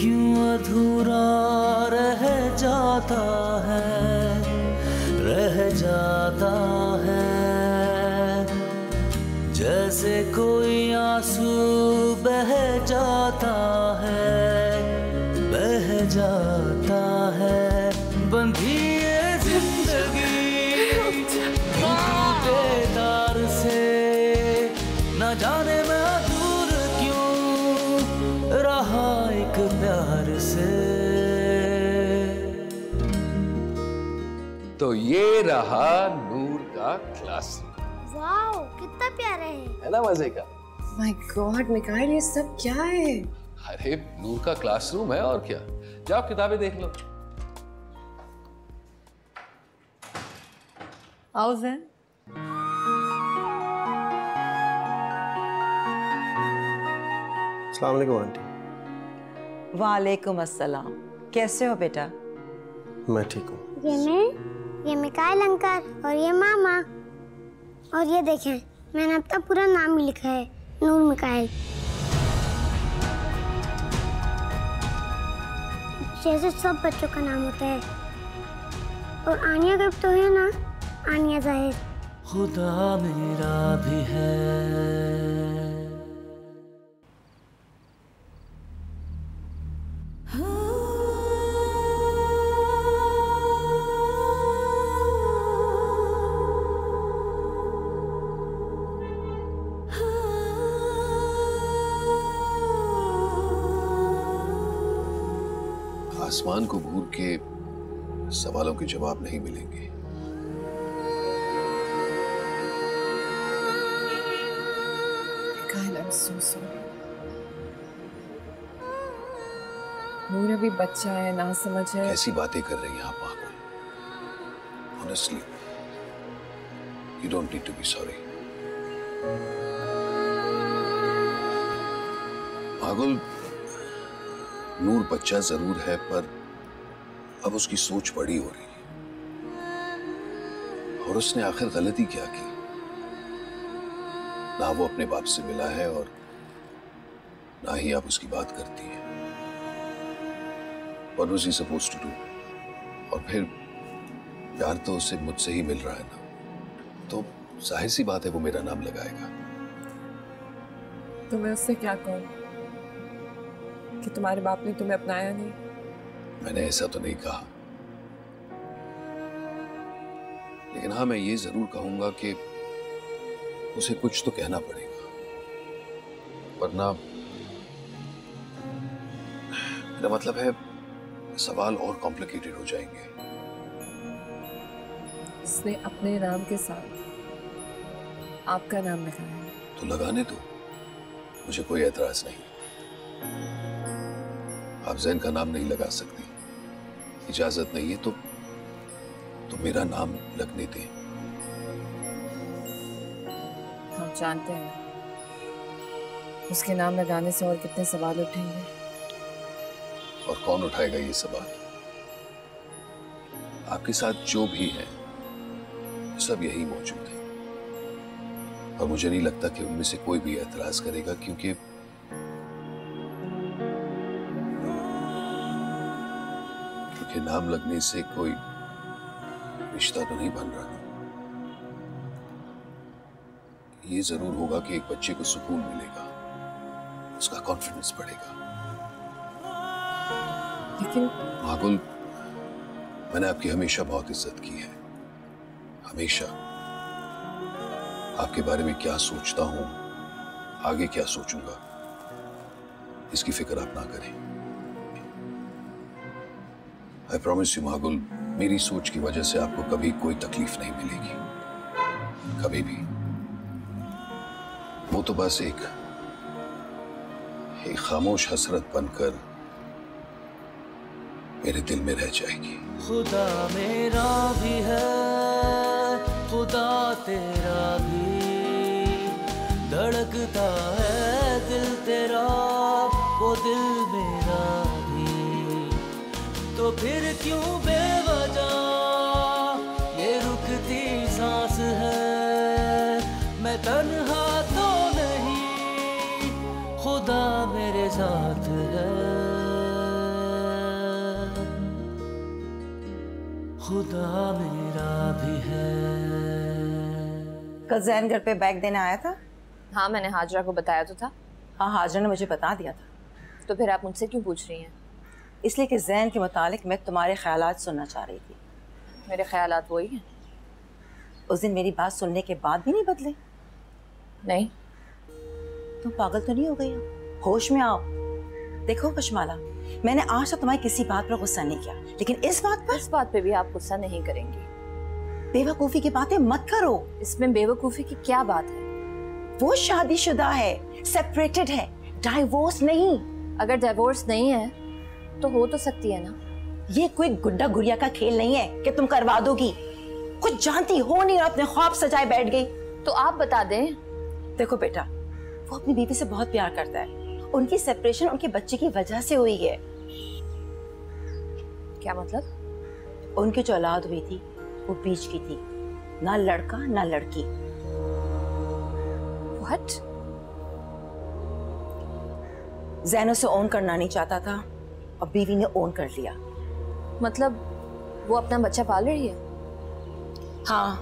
क्यों अधूरा रह जाता है, रह जाता है। जैसे कोई आंसू बह जाता है, बह जाता है। बंधी ये जिंदगी टूटे तार से, न जाने मैं दूर क्यों रहा एक प्यार से। तो ये रहा नूर का क्लास। वाओ, कितना प्यारा है ना मजे का? माय गॉड मिकाइल, ये सब क्या है? अरे नूर का क्लासरूम है और क्या। जाओ किताबें देख लो। आओ ज़ैन। अस्सलाम वालेकुम आंटी। वालेकुम अस्सलाम। कैसे हो बेटा? मैं ठीक हूँ। ये मिकाइल अंकल और ये मामा। और ये देखें, मैंने अपना पूरा नाम भी लिखा है, नूर मिकाइल। जैसे सब बच्चों का नाम होता है। और आनिया का तो है ना, आनिया जाहिर। खुदा मेरा भी है। आसमान को घूर के सवालों के जवाब नहीं मिलेंगे। Mikail, I am so sorry. Noor अभी बच्चा है, ना समझ है। कैसी बातें कर रही हैं आप पागल? Honestly, you don't need to be sorry. पागल, नूर बच्चा जरूर है, पर अब उसकी सोच बड़ी हो रही है। और उसने आखिर गलती क्या की? ना वो अपने बाप से मिला है और ना ही आप उसकी बात करती हैं। What was he supposed to do? और फिर प्यार तो उसे मुझसे ही मिल रहा है ना, तो जाहिर सी बात है वो मेरा नाम लगाएगा। तो मैं उससे क्या कहूँ कि तुम्हारे बाप ने तुम्हें अपनाया नहीं? मैंने ऐसा तो नहीं कहा, लेकिन हाँ मैं ये जरूर कहूंगा कि उसे कुछ तो कहना पड़ेगा, वरना मेरा मतलब है सवाल और कॉम्प्लिकेटेड हो जाएंगे। इसने अपने नाम के साथ आपका नाम लगाया है। तो लगाने दो, मुझे कोई एतराज नहीं। आप ज़ैन का नाम नहीं लगा सकती, इजाजत नहीं है तो मेरा नाम लगने दें। हम जानते हैं उसके नाम लगाने से और कितने सवाल उठेंगे। और कौन उठाएगा ये सवाल? आपके साथ जो भी है सब यही मौजूद है, और मुझे नहीं लगता कि उनमें से कोई भी एतराज करेगा, क्योंकि नाम लगने से कोई रिश्ता तो नहीं बन रहा ना। ये जरूर होगा कि एक बच्चे को सुकून मिलेगा, उसका कॉन्फिडेंस बढ़ेगा। लेकिन मागुल, मैंने आपकी हमेशा बहुत इज्जत की है, हमेशा। आपके बारे में क्या सोचता हूं, आगे क्या सोचूंगा, इसकी फिक्र आप ना करें। I promise you, मागुल, मेरी सोच की वजह से आपको कभी कोई तकलीफ नहीं मिलेगी, कभी भी। वो तो बस एक खामोश हसरत बनकर मेरे दिल में रह जाएगी। खुदा मेरा भी है, खुदा तेरा भी, धड़कता है दिल तेरा, वो दिल मेरा भी। तो फिर क्यों बेवजह ये रुकती सांस है? मैं तन्हा तो नहीं, खुदा मेरे साथ है। खुदा मेरा भी है। कल जैन घर पे बैग देने आया था? हाँ, मैंने हाजरा को बताया तो था। हाँ, हाजरा ने मुझे बता दिया था। तो फिर आप मुझसे क्यों पूछ रही हैं? इसलिए कि जैन के मुतालिक मैं तुम्हारे ख्यालात सुनना चाह रही थी। मेरे ख्यालात वही हैं। उस दिन मेरी बात सुनने के बाद भी नहीं बदले? नहीं। तुम पागल तो नहीं हो गई हो? होश में आओ। देखो कशमाला, मैंने आज तक तुम्हारी किसी बात पर गुस्सा नहीं किया, लेकिन इस बात पे भी आप गुस्सा नहीं करेंगी। बेवकूफी की बातें मत करो। इसमें बेवकूफी की क्या बात है? वो शादीशुदा है, सेपरेटेड है, डाइवोर्स नहीं। अगर डाइवोर्स नहीं है तो हो तो सकती है ना। ये कोई गुड्डा गुड़िया का खेल नहीं है कि तुम करवा दोगी। कुछ जानती हो नहीं और अपने ख्वाब सजाए बैठ गई। तो आप बता दें। देखो बेटा, वो अपनी बीवी से बहुत प्यार करता है। उनकी सेपरेशन उनके बच्चे की वजह से हुई है। क्या मतलब? उनकी जो औलाद हुई थी वो बीच की थी, ना लड़का ना लड़की। What? जैन उसे ओन करना नहीं चाहता था और बीवी ने ओन कर लिया। मतलब वो अपना बच्चा पाल रही है? हाँ।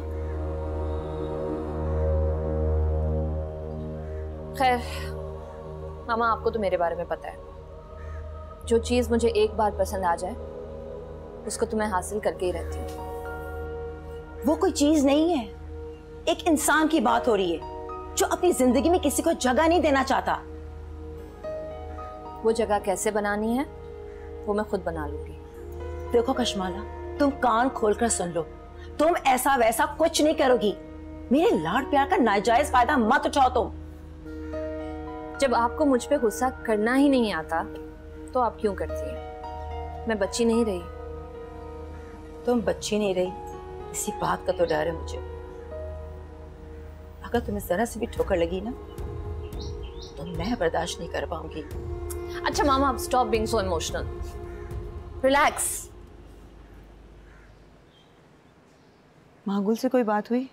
खैर मामा, आपको तो मेरे बारे में पता है। जो चीज मुझे एक बार पसंद आ जाए उसको तो मैं हासिल करके ही रहती हूँ। वो कोई चीज नहीं है, एक इंसान की बात हो रही है जो अपनी जिंदगी में किसी को जगह नहीं देना चाहता। वो जगह कैसे बनानी है वो मैं खुद बना लूंगी। देखो कशमाला, तुम कान खोलकर सुन लो, तुम ऐसा वैसा कुछ नहीं करोगी। मेरे लाड प्यार का नाजायज फायदा मत उठाओ तुम। जब आपको मुझ पे गुस्सा करना ही नहीं आता तो आप क्यों करती हैं? मैं बच्ची नहीं रही। तुम बच्ची नहीं रही, इसी बात का तो डर है मुझे। अगर तुम्हें जरा से भी ठोकर लगी ना तो मैं बर्दाश्त नहीं कर पाऊंगी। अच्छा मामा, अब stop being so emotional. Relax. मागुल से कोई बात हुई?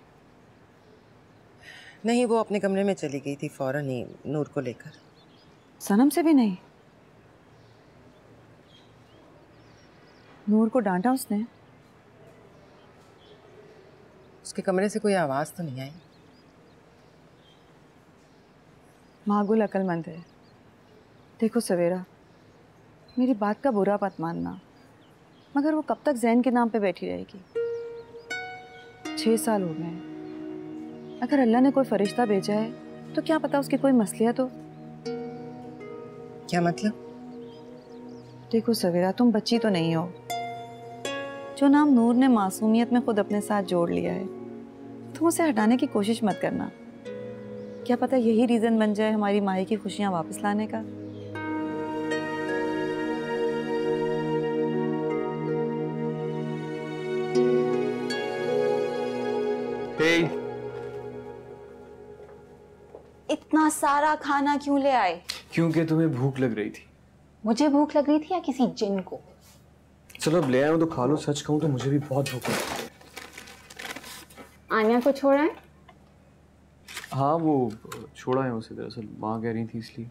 नहीं, वो अपने कमरे में चली गई थी फौरन ही नूर को लेकर। सनम से भी नहीं? नूर को डांटा उसने? उसके कमरे से कोई आवाज तो नहीं आई। मागुल अक्लमंद है। देखो सवेरा, मेरी बात का बुरा मत मानना, मगर वो कब तक जैन के नाम पे बैठी रहेगी? 6 साल हो गए हैं। अगर अल्लाह ने कोई फरिश्ता भेजा है तो क्या पता उसके कोई मसलिया तो। क्या मतलब? देखो सवेरा, तुम बच्ची तो नहीं हो। जो नाम नूर ने मासूमियत में खुद अपने साथ जोड़ लिया है, तुम उसे हटाने की कोशिश मत करना। क्या पता यही रीजन बन जाए हमारी माही की खुशियां वापस लाने का। Hey. इतना सारा खाना क्यों ले आए? क्योंकि तुम्हें भूख लग रही थी। मुझे भूख लग रही थी या किसी जिन को? चलो अब ले आया हूं तो खा लो। सच कहूं तो मुझे भी बहुत भूख लगी है। आन्या को छोड़ा है? हाँ, वो छोड़ा है उसे, दरअसल माँ कह रही थी इसलिए।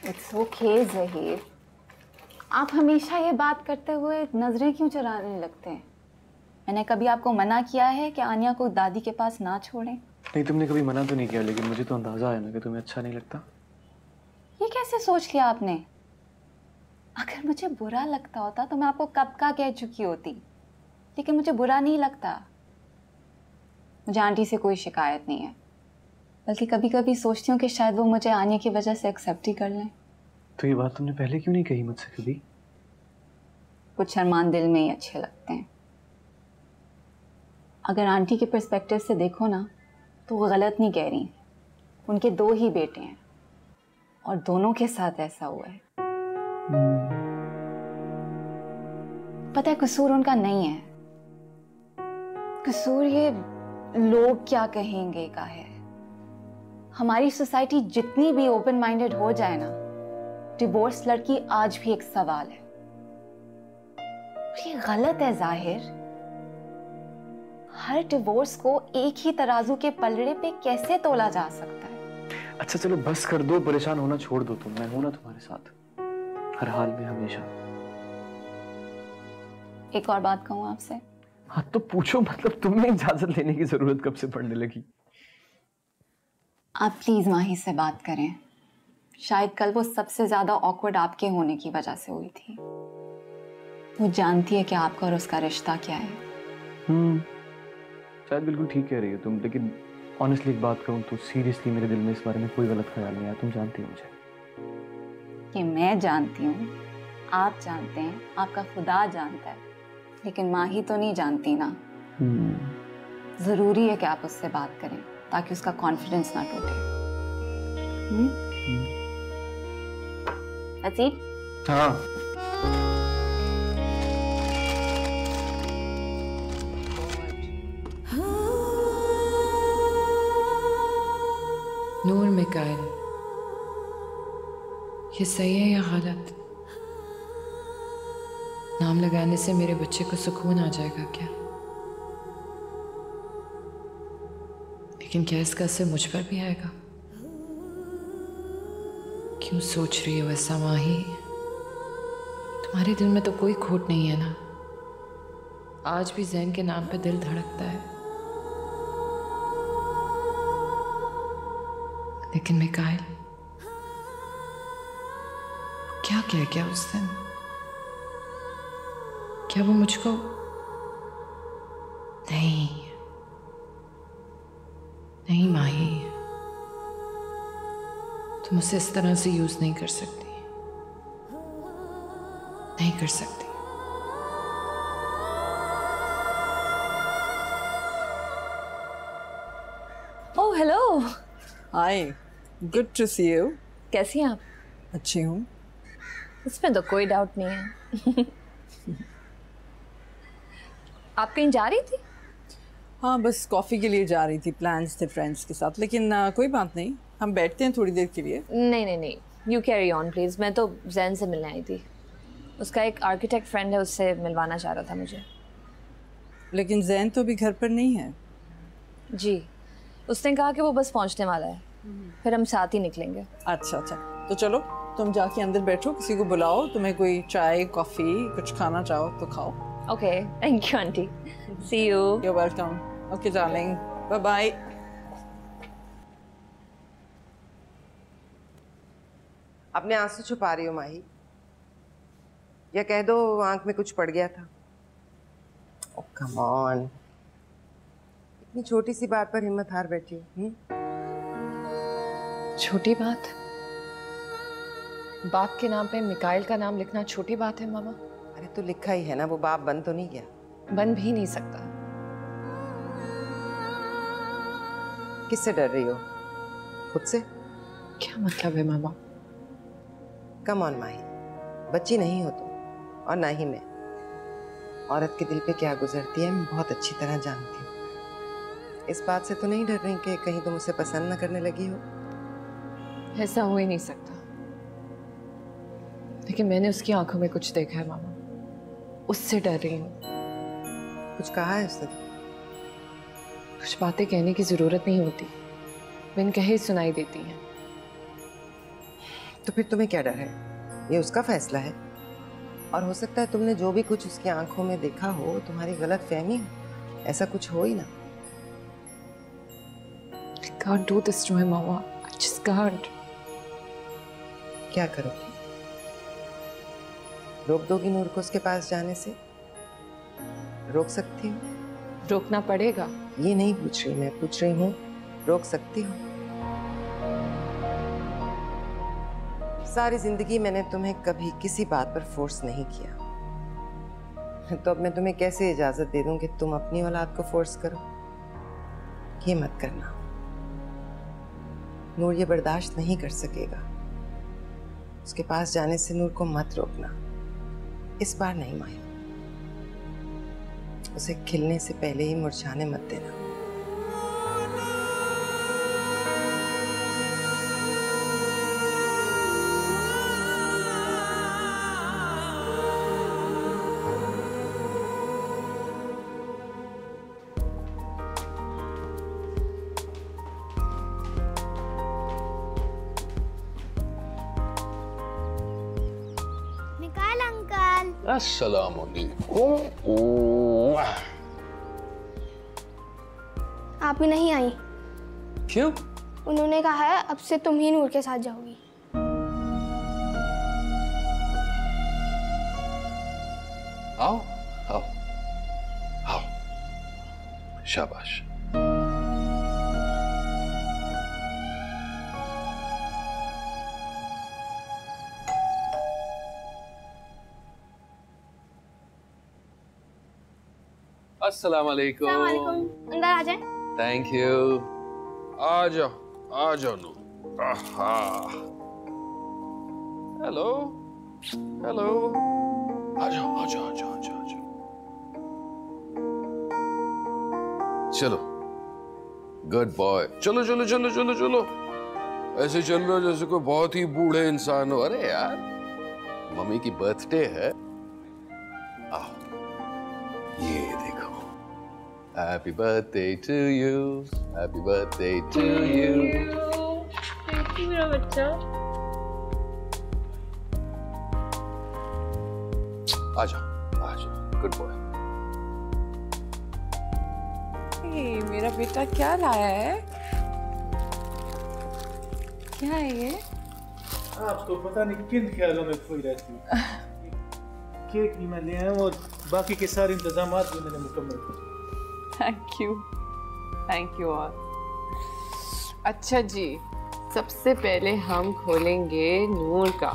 इट्स ओके ज़हीर, आप हमेशा ये बात करते हुए नजरें क्यों चुराने लगते हैं? मैंने कभी आपको मना किया है कि आन्या को दादी के पास ना छोड़ें? नहीं, तुमने कभी मना तो नहीं किया, लेकिन मुझे तो अंदाजा आया ना कि तुम्हें अच्छा नहीं लगता। ये कैसे सोच लिया आपने? अगर मुझे बुरा लगता होता तो मैं आपको कब का कह चुकी होती, लेकिन मुझे बुरा नहीं लगता। मुझे आंटी से कोई शिकायत नहीं है, बल्कि कभी कभी सोचती हूँ कि शायद वो मुझे आने की वजह से एक्सेप्ट ही कर लें। तो ये बात तुमने पहले क्यों नहीं कही मुझसे कभी? कुछ अरमान दिल में ही अच्छे लगते हैं। अगर आंटी के पर्सपेक्टिव से देखो ना तो वो गलत नहीं कह रही। उनके 2 ही बेटे हैं और दोनों के साथ ऐसा हुआ है। पता है, कसूर उनका नहीं है, कसूर ये लोग क्या कहेंगे का है। हमारी सोसाइटी जितनी भी ओपन माइंडेड हो जाए ना, डिवोर्स लड़की आज भी एक सवाल है। ये गलत है जाहिर। हर डिवोर्स को एक ही तराजू के पलड़े पे कैसे तोला जा सकता है? अच्छा चलो बस कर दो, परेशान होना छोड़ दो तुम। मैं हूं ना तुम्हारे साथ, हर हाल में, हमेशा। एक और बात कहूँ आपसे, हाँ तो पूछो, मतलब तुम्हें इजाजत लेने की जरूरत कब से पड़ने लगी? आप प्लीज माही से बात करें। शायद कल वो सबसे ज्यादा ऑकवर्ड आपके होने की वजह से हुई थी। वो जानती है कि आपका और उसका रिश्ता क्या है। शायद बिल्कुल ठीक कह रही हो तुम, लेकिन ऑनेस्टली एक बात कहूँ तो सीरियसली मेरे दिल में इस बारे में कोई गलत ख्याल नहीं आया। तुम जानती हो मुझे। कि मैं जानती हूँ, आप जानते हैं, आपका खुदा जानता है, लेकिन माही तो नहीं जानती ना। जरूरी है कि आप उससे बात करें ताकि उसका कॉन्फिडेंस ना टूटे। अजीब? हाँ। नूर मिकाइल, ये सही है या गलत? नाम लगाने से मेरे बच्चे को सुकून आ जाएगा क्या? लेकिन क्या इसका असर मुझ पर भी आएगा? क्यों सोच रही हो ऐसा माही? तुम्हारे दिल में तो कोई खोट नहीं है ना? आज भी जैन के नाम पे दिल धड़कता है। लेकिन मिकाइल, क्या कह गया उस दिन? क्या वो मुझको नहीं माही, तुम उसे इस तरह से यूज नहीं कर सकती, नहीं कर सकती। Oh hello. Hi, good to see you. कैसी हैं आप? अच्छी हूँ। इसमें तो कोई डाउट नहीं है। आप कहीं जा रही थी? हाँ, बस कॉफ़ी के लिए जा रही थी, प्लान्स थे फ्रेंड्स के साथ, लेकिन कोई बात नहीं, हम बैठते हैं थोड़ी देर के लिए। नहीं, यू कैरी ऑन प्लीज़। मैं तो जैन से मिलने आई थी। उसका एक आर्किटेक्ट फ्रेंड है, उससे मिलवाना चाह रहा था मुझे। लेकिन जैन तो अभी घर पर नहीं है। जी, उसने कहा कि वो बस पहुंचने वाला है, फिर हम साथ ही निकलेंगे। अच्छा, तो चलो तुम जाके अंदर बैठो, किसी को बुलाओ, तुम्हें कोई चाय कॉफ़ी कुछ खाना चाहो तो खाओ। Okay, thank you aunty. See you. You are welcome. Okay darling, bye bye. अपने आंसू छुपा रही हो माही, या कह दो आंख में कुछ पड़ गया था। ओह कम ऑन, इतनी छोटी सी बात पर हिम्मत हार बैठी हो। छोटी बात? बाप के नाम पे मिकाइल का नाम लिखना छोटी बात है मामा? अरे तो लिखा ही है ना, वो बाप बन तो नहीं गया। बन भी नहीं सकता। किससे डर रही हो? खुद से? क्या मतलब है मामा? कम ऑन माही, बच्ची नहीं हो तुम, और ना ही मैं। औरत के दिल पे क्या गुजरती है मैं बहुत अच्छी तरह जानती हूँ। इस बात से तो नहीं डर रही कि कहीं तुम उसे पसंद न करने लगी हो? ऐसा हो ही नहीं सकता। लेकिन मैंने उसकी आंखों में कुछ देखा है मामा, उससे डर रही हूँ। कुछ कहा है उसने? कुछ बातें कहने की जरूरत नहीं होती, बिन कहे ही सुनाई देती हैं। तो फिर तुम्हें क्या डर है? ये उसका फैसला है, और हो सकता है तुमने जो भी कुछ उसकी आंखों में देखा हो तुम्हारी गलत फहमी हो। ऐसा कुछ हो ही ना। I can't do this to him, Mama. I just can't. क्या करोगी? रोक दोगी नूर को उसके पास जाने से? रोक सकती हो? रोकना पड़ेगा। ये नहीं पूछ रही मैं, पूछ रही हूँ रोक सकती हो? सारी जिंदगी मैंने तुम्हें कभी किसी बात पर फोर्स नहीं किया, तो अब मैं तुम्हें कैसे इजाजत दे दूं कि तुम अपनी औलाद को फोर्स करो? ये मत करना। नूर ये बर्दाश्त नहीं कर सकेगा। उसके पास जाने से नूर को मत रोकना। इस बार नहीं माया, उसे खिलने से पहले ही मुरझाने मत देना। मिकाइल अंकल। अस्सलामुअलैकुम। आप ही नहीं आई। क्यों? उन्होंने कहा है अब से तुम ही नूर के साथ जाओगी। आओ आओ आओ, शाबाश। अस्सलाम वालेकुम। अंदर आ जाए। Thank you. आ जाओ नूर। आहा, हेलो हेलो, आ जाओ आ जाओ आ जाओ आ जाओ आ जाओ। चलो, गुड बॉय। चलो चलो चलो चलो चलो, ऐसे चल रहे हो जैसे कोई बहुत ही बूढ़े इंसान हो। अरे यार, मम्मी की बर्थडे है। आओ, ये देखो। Happy birthday to you, happy birthday to you। Thank you मेरा बच्चा। आ जाओ, गुड बॉय। मेरा बेटा क्या लाया है? क्या है ये? आपको पता नहीं किन ख्यालों में खोई रहती हूँ। केक भी मैं ले आया हूँ और बाकी के सारे इंतजाम भी मैंने मुकम्मल कर। Thank you all. अच्छा जी, सबसे पहले हम खोलेंगे नूर का।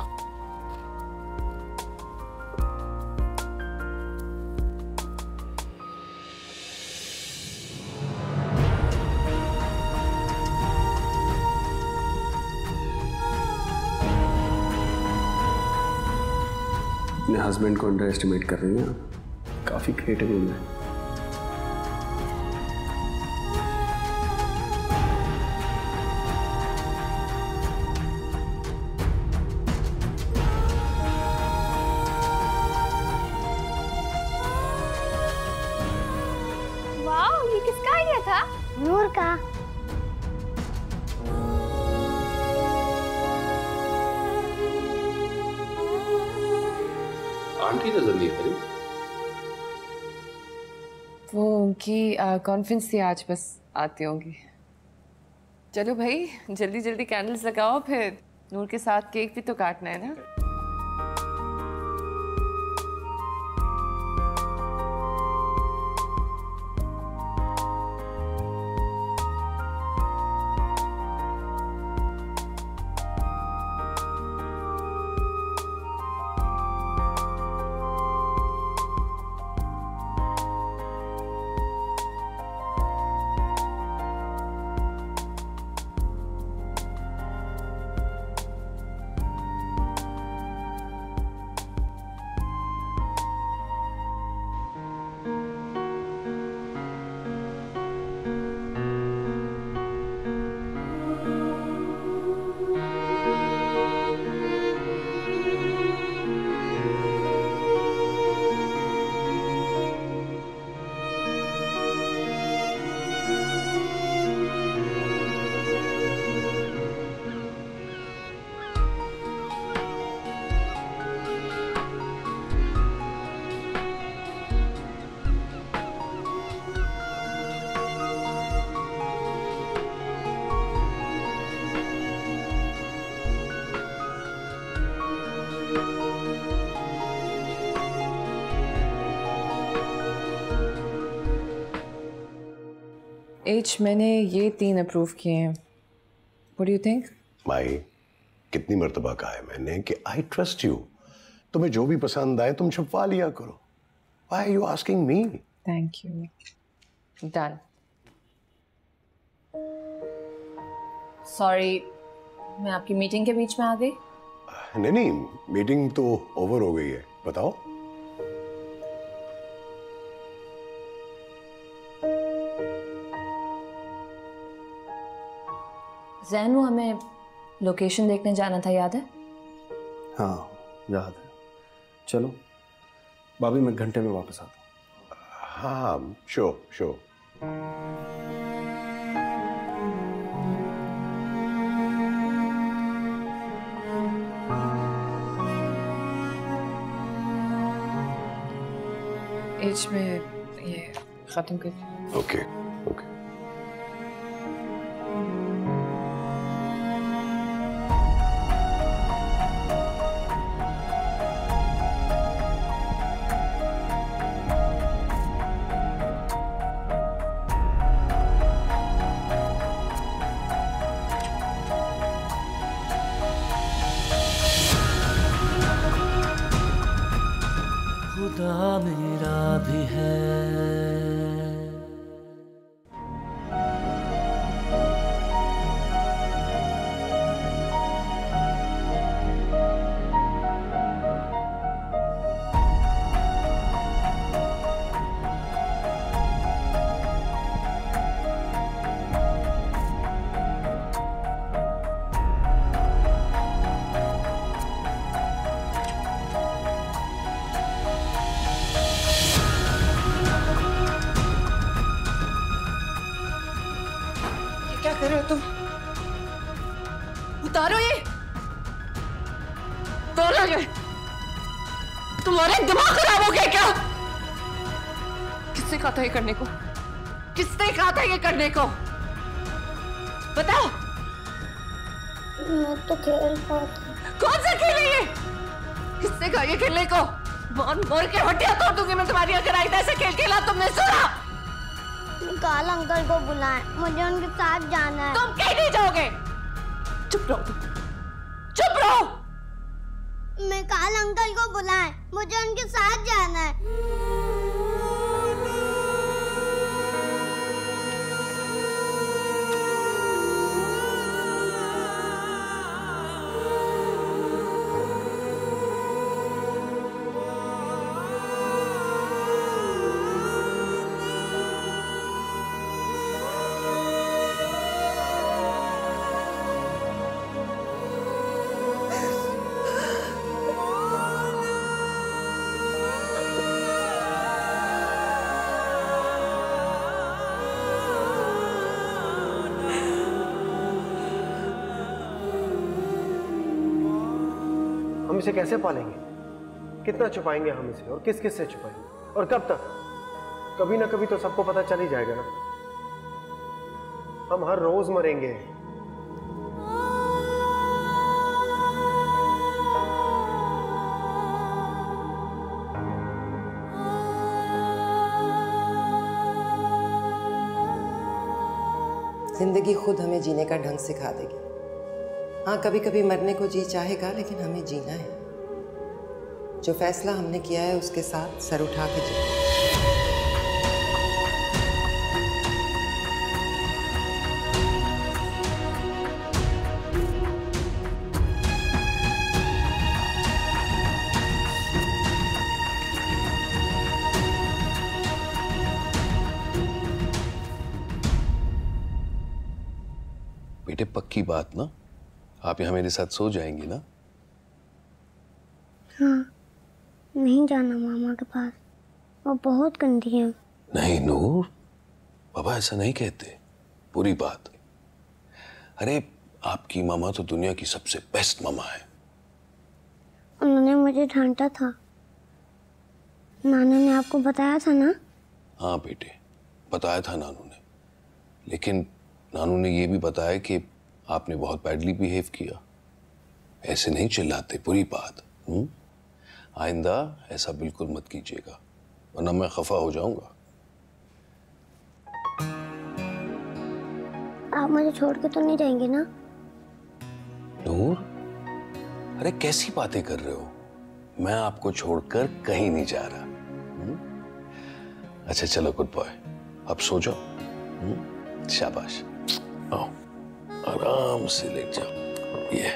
अपने हस्बैंड को अंडर एस्टिमेट कर रही हैं आप। काफ़ी क्रिएटिव हूँ मैं। वाह, ये किसका आइडिया था? नूर का। आंटी नजर नहीं आ रही। वो उनकी कॉन्फ्रेंस थी आज, बस आती होंगी। चलो भाई, जल्दी जल्दी कैंडल्स लगाओ, फिर नूर के साथ केक भी तो काटना है ना। एच, मैंने ये 3 अप्रूव किए हैं। What do you think? माई, कितनी मर्तबा कहा है मैंने कि आई ट्रस्ट यू। तुम्हें जो भी पसंद आए तुम छपवा लिया करो। Why are you asking me? Thank you. Done. Sorry, मैं आपकी मीटिंग के बीच में आ गई। नहीं, मीटिंग तो ओवर हो गई है। बताओ। जैन, वो हमें लोकेशन देखने जाना था, याद है? हाँ, याद है। चलो भाभी, मैं घंटे में वापस आता हूँ। हाँ, श्योर। एच में ये खत्म कर। ओके। बोलो ये, तुम्हारे दिमाग खराब हो गया क्या? किसने कहा था ये करने को? किसने कहा था ये करने को? बताओ। मैं तो खेल रहा था। कौन सा खेल है ये? किसने कहा ये खेलने को? मोर के हड्डियां तोड़ दूंगी मैं तुम्हारी अगर आई ऐसे खेल खेला तुमने सुना? काल अंकल को बुलाएं, मुझे उनके साथ जाना है। तुम कहीं नहीं जाओगे। चुप रहो, चुप रहो। मैं काल अंकल को बुलाएं, मुझे उनके साथ जाना है। हम इसे कैसे पालेंगे? कितना छुपाएंगे हम इसे, और किस किस से छुपाएंगे, और कब तक? कभी ना कभी तो सबको पता चल ही जाएगा ना। हम हर रोज मरेंगे। जिंदगी खुद हमें जीने का ढंग सिखा देगी। हाँ, कभी कभी मरने को जी चाहेगा, लेकिन हमें जीना है। जो फैसला हमने किया है उसके साथ सर उठा के जीना। बेटे पक्की बात ना, आप यहाँ मेरे साथ सो जाएंगी ना? हाँ, नहीं जाना मामा के पास, वो बहुत गंदी है। नहीं नूर, बाबा ऐसा नहीं कहते, पूरी बात। अरे आपकी मामा तो दुनिया की सबसे बेस्ट मामा है। उन्होंने मुझे डांटा था। नानू ने आपको बताया था ना? हाँ बेटे, बताया था नानू ने, लेकिन नानू ने ये भी बताया कि आपने बहुत बैडली बिहेव किया। ऐसे नहीं चिल्लाते, पूरी बात। आइंदा ऐसा बिल्कुल मत कीजिएगा, वरना मैं खफा हो जाऊंगा। आप मुझे छोड़ के तो नहीं जाएंगे ना? नूर, अरे कैसी बातें कर रहे हो? मैं आपको छोड़कर कहीं नहीं जा रहा। अच्छा चलो गुड बॉय, अब सो जाओ। शाबाश, आओ आराम से लेट जाओ। ये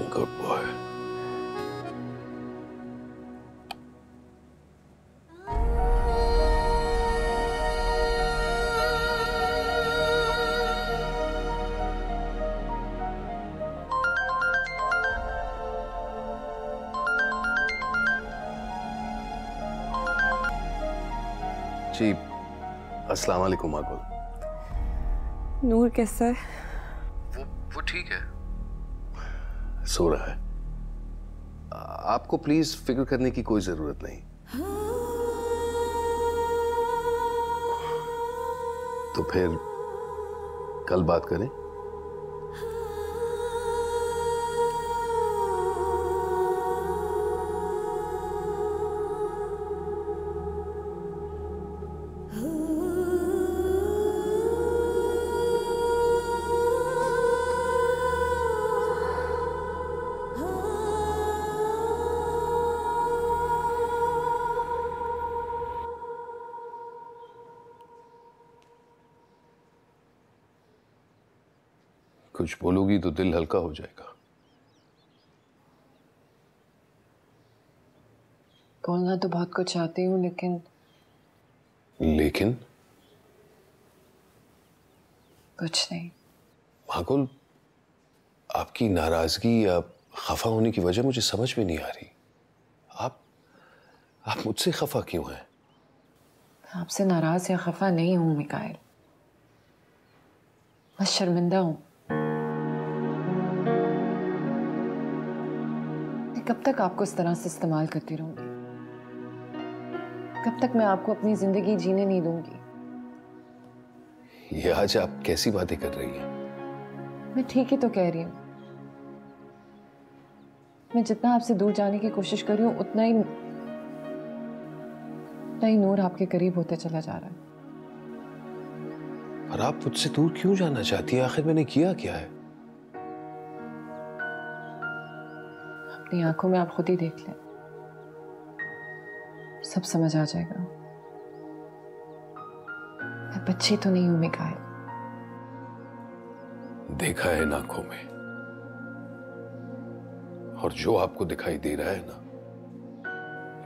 गुड बॉय। जी अस्सलाम वालेकुम मागुल। नूर कैसा है? वो ठीक है, सो रहा है। आपको प्लीज फिक्र करने की कोई जरूरत नहीं। तो फिर कल बात करें। कुछ बोलोगी तो दिल हल्का हो जाएगा। बोलना तो बहुत कुछ चाहती हूँ, लेकिन कुछ नहीं। मागुल, आपकी नाराजगी या खफा होने की वजह मुझे समझ में नहीं आ रही। आप मुझसे खफा क्यों हैं? आपसे नाराज या खफा नहीं हूं मिकाइल, बस शर्मिंदा हूं। कब तक आपको इस तरह से इस्तेमाल करती रहूंगी? कब तक मैं आपको अपनी जिंदगी जीने नहीं दूंगी? ये आज आप कैसी बातें कर रही हैं? मैं ठीक ही तो कह रही हूँ। मैं जितना आपसे दूर जाने की कोशिश कर रही हूँ उतना ही नूर आपके करीब होते चला जा रहा है। पर आप मुझसे दूर क्यों जाना चाहती हैं? आखिर मैंने किया क्या है? अपनी आंखों में आप खुद ही देख लें, सब समझ आ जाएगा। मैं बच्ची तो नहीं हूं मिकाइल। देखा है इन आंखों में, और जो आपको दिखाई दे रहा है ना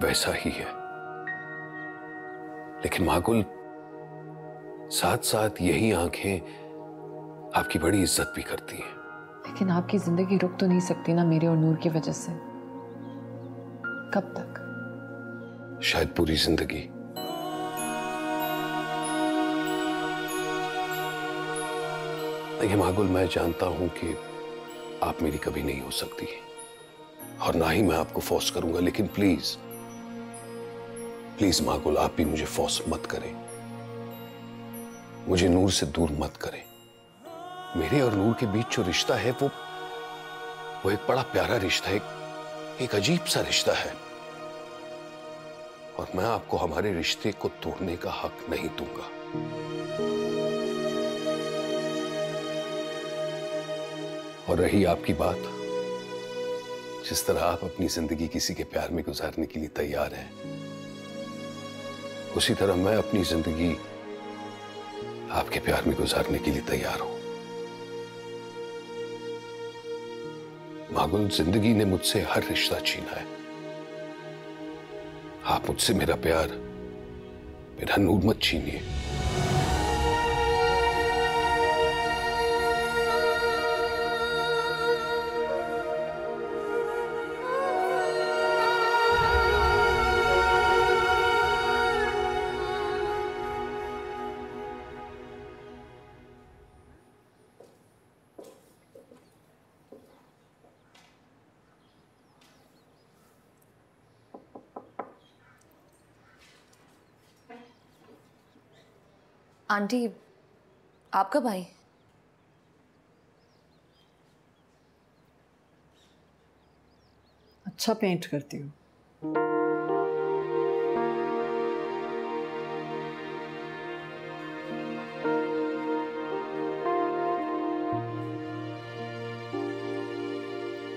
वैसा ही है। लेकिन माकुल, साथ साथ यही आंखें आपकी बड़ी इज्जत भी करती हैं। लेकिन आपकी जिंदगी रुक तो नहीं सकती ना मेरे और नूर की वजह से। कब तक? शायद पूरी जिंदगी। देखिए माकुल, मैं जानता हूं कि आप मेरी कभी नहीं हो सकती और ना ही मैं आपको फोर्स करूंगा, लेकिन प्लीज प्लीज माकुल, आप भी मुझे फोर्स मत करें। मुझे नूर से दूर मत करें। मेरे और नूर के बीच जो रिश्ता है वो एक बड़ा प्यारा रिश्ता है, एक अजीब सा रिश्ता है, और मैं आपको हमारे रिश्ते को तोड़ने का हक नहीं दूंगा। और रही आपकी बात, जिस तरह आप अपनी जिंदगी किसी के प्यार में गुजारने के लिए तैयार हैं, उसी तरह मैं अपनी जिंदगी आपके प्यार में गुजारने के लिए तैयार हूं। मागुल, जिंदगी ने मुझसे हर रिश्ता छीना है। आप मुझसे मेरा प्यार, मेरा नूर मत छीनिए। आंटी, आप कब आई? अच्छा पेंट करती हूँ।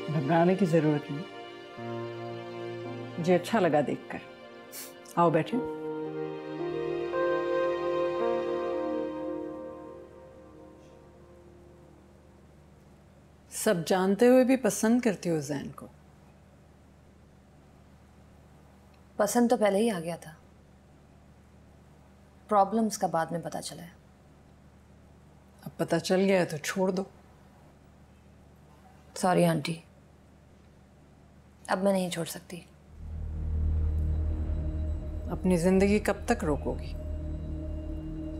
घबराने की जरूरत नहीं, मुझे अच्छा लगा देखकर। आओ बैठे। सब जानते हुए भी पसंद करती हो जैन को? पसंद तो पहले ही आ गया था, प्रॉब्लम्स का बाद में पता चला है। अब पता चल गया है तो छोड़ दो। सॉरी आंटी, अब मैं नहीं छोड़ सकती। अपनी जिंदगी कब तक रोकोगी?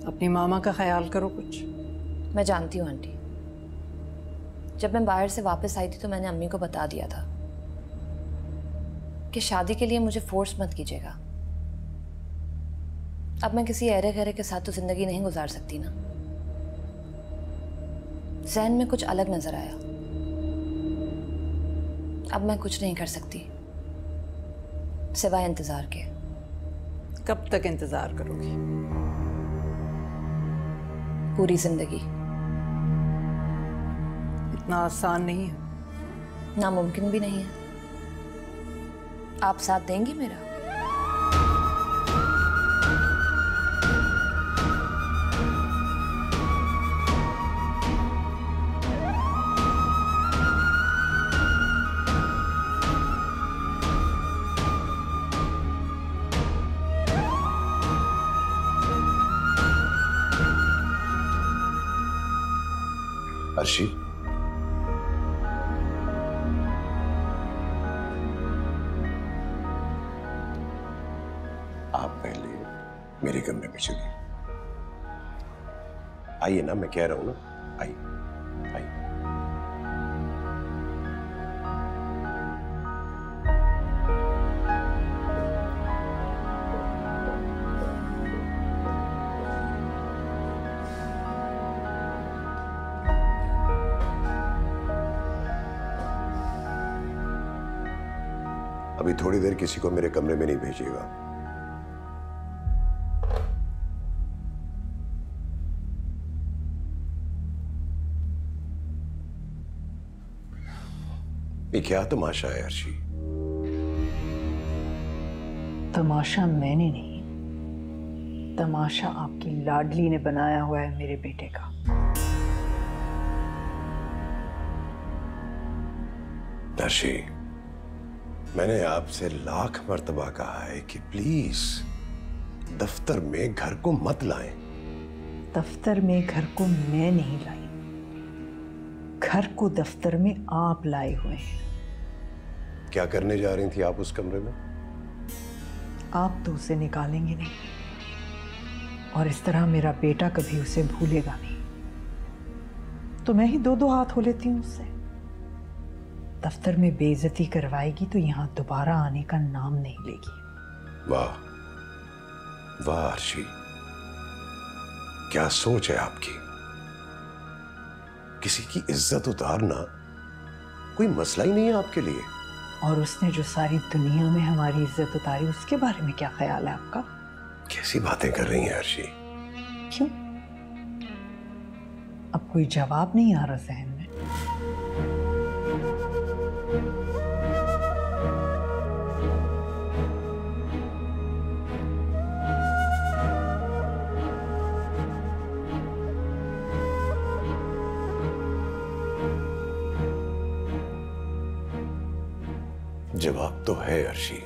अपनी मामा का ख्याल करो कुछ। मैं जानती हूँ आंटी, जब मैं बाहर से वापस आई थी तो मैंने अम्मी को बता दिया था कि शादी के लिए मुझे फोर्स मत कीजिएगा। अब मैं किसी ऐरे गहरे के साथ तो जिंदगी नहीं गुजार सकती ना। ज़हन में कुछ अलग नजर आया, अब मैं कुछ नहीं कर सकती सिवाय इंतजार के। कब तक इंतजार करोगी? पूरी जिंदगी। इतना आसान नहीं है। नामुमकिन भी नहीं है। आप साथ देंगी मेरा? अर्शी, आप पहले मेरे कमरे में चलिए। आइए ना, मैं कह रहा हूं ना, आइए आइए। अभी थोड़ी देर किसी को मेरे कमरे में नहीं भेजिएगा। ये क्या तमाशा है अर्शी? तमाशा मैंने नहीं, तमाशा आपकी लाडली ने बनाया हुआ है मेरे बेटे का। अर्शी, मैंने आपसे लाख मर्तबा कहा है कि प्लीज दफ्तर में घर को मत लाएं। दफ्तर में घर को मैं नहीं लाई, घर को दफ्तर में आप लाए हुए हैं। क्या करने जा रही थी आप उस कमरे में? आप तो उसे निकालेंगे नहीं, और इस तरह मेरा बेटा कभी उसे भूलेगा नहीं, तो मैं ही दो दो हाथ हो लेती हूँ उससे। दफ्तर में बेइज्जती करवाएगी तो यहाँ दोबारा आने का नाम नहीं लेगी। वाह वाह अर्शी, क्या सोच है आपकी। किसी की इज्जत उतारना कोई मसला ही नहीं है आपके लिए। और उसने जो सारी दुनिया में हमारी इज्जत उतारी, उसके बारे में क्या ख्याल है आपका? कैसी बातें कर रही हैं अर्शी? क्यों, अब कोई जवाब नहीं आ रहा जहन में? जवाब तो है अर्शी,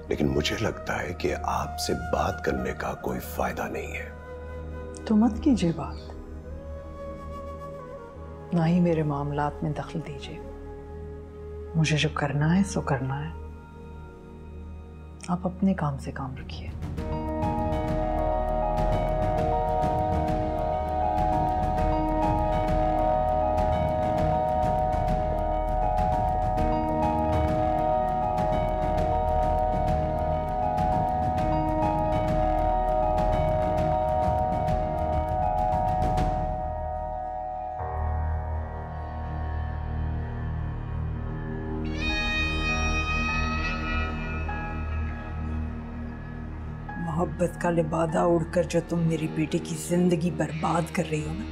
लेकिन मुझे लगता है कि आपसे बात करने का कोई फायदा नहीं है। तो मत कीजिए बात, ना ही मेरे मामलात में दखल दीजिए। मुझे जो करना है सो करना है, आप अपने काम से काम रखिए। मोहब्बत का लिबादा उड़कर जो तुम मेरी बेटी की जिंदगी बर्बाद कर रही हो ना,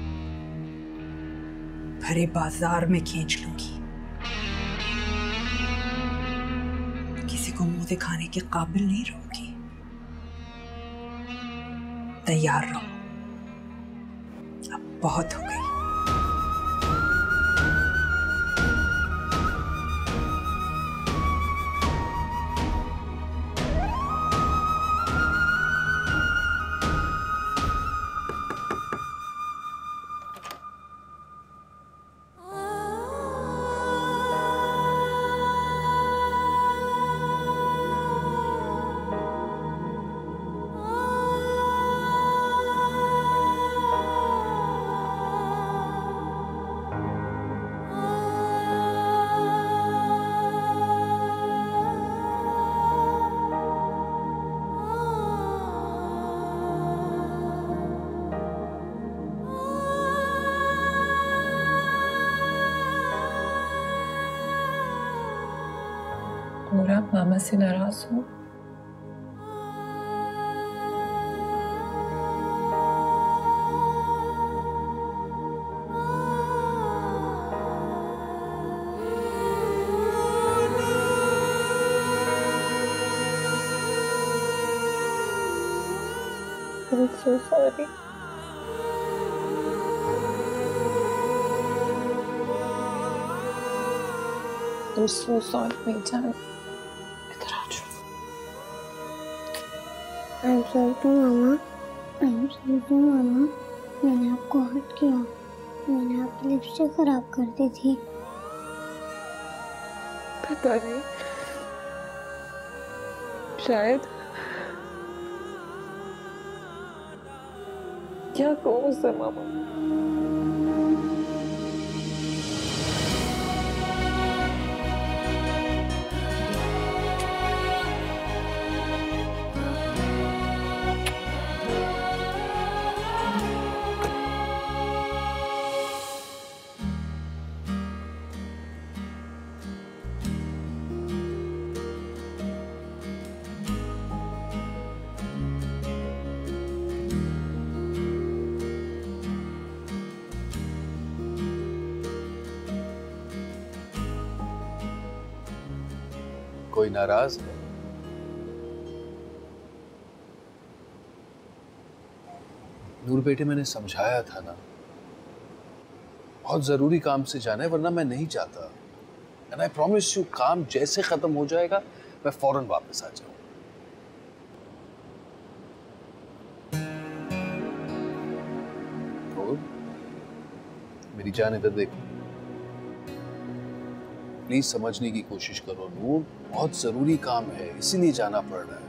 भरे बाजार में खींच लूंगी। किसी को मुंह दिखाने के काबिल नहीं रहूंगी। तैयार रहो, अब बहुत हो गई। और आप मामा से नाराज हो? I'm so sorry. I'm so sorry, मेरी जान। I'm sorry to mama. I'm sorry to मामा। मैंने आपको हर्ट किया। मैंने आपकी लिपस्टिक खराब कर दी थी। पता नहीं, शायद। क्या कहूँ उससे मामा? कोई नाराज है? नूर बेटे, मैंने समझाया था ना, बहुत जरूरी काम से जाना है, वरना मैं नहीं जाता। एंड आई प्रॉमिस यू, काम जैसे खत्म हो जाएगा मैं फौरन वापस आ जाऊं। और मेरी जान इधर देखो, प्लीज समझने की कोशिश करो। नूर, बहुत जरूरी काम है, इसीलिए जाना पड़ रहा है।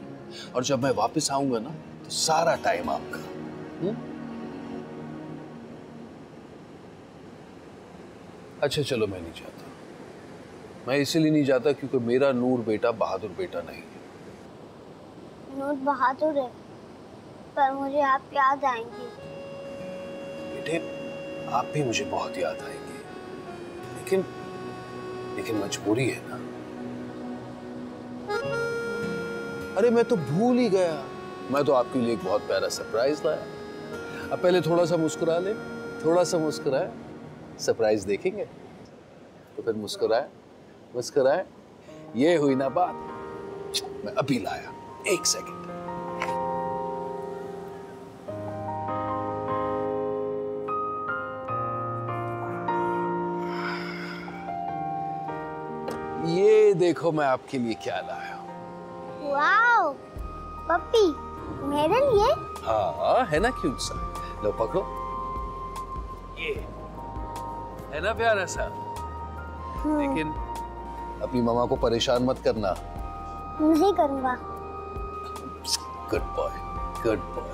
और जब मैं वापस आऊंगा ना, तो सारा टाइम आपका। अच्छा चलो, मैं नहीं जाता। मैं इसीलिए नहीं जाता क्योंकि मेरा नूर बेटा बहादुर बेटा नहीं है। नूर बहादुर है, पर मुझे आप याद आएंगे। बेटे, आप भी मुझे बहुत याद आएंगे, लेकिन मजबूरी है ना। अरे मैं तो भूल ही गया, मैं तो आपके लिए एक बहुत प्यारा सरप्राइज लाया। अब पहले थोड़ा सा मुस्कुरा ले, थोड़ा सा मुस्कुराए, सरप्राइज देखेंगे तो फिर मुस्कुराए मुस्कुराए। ये हुई ना बात, मैं अभी लाया, एक सेकंड। ये देखो मैं आपके लिए क्या लाया हूं। वाओ, पप्पी मेरे लिए? हाँ, है ना क्यूट सा। लो पकड़ो, ये है ना प्यारा सा। लेकिन अपनी मामा को परेशान मत करना। नहीं करूंगा। Good boy, good boy.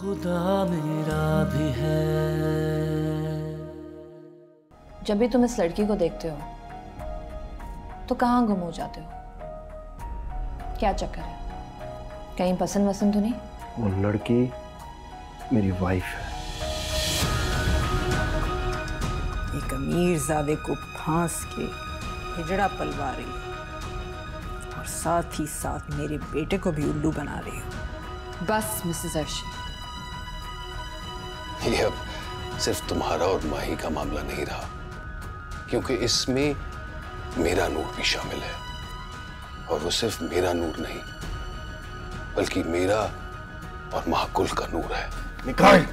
खुदा मेरा भी है। जब भी तुम इस लड़की को देखते हो तो कहाँ गुम हो जाते हो? क्या चक्कर है? कहीं पसंद वसंद तो नहीं? वो लड़की मेरी वाइफ है। एक अमीरजादे को फांस के हिजड़ा पलवा रही है और साथ ही साथ मेरे बेटे को भी उल्लू बना रही है। बस मिसेस अर्शी, ये अब सिर्फ तुम्हारा और माही का मामला नहीं रहा, क्योंकि इसमें मेरा नूर भी शामिल है। और वो सिर्फ मेरा नूर नहीं, बल्कि मेरा और महाकुल का नूर है। निकाल।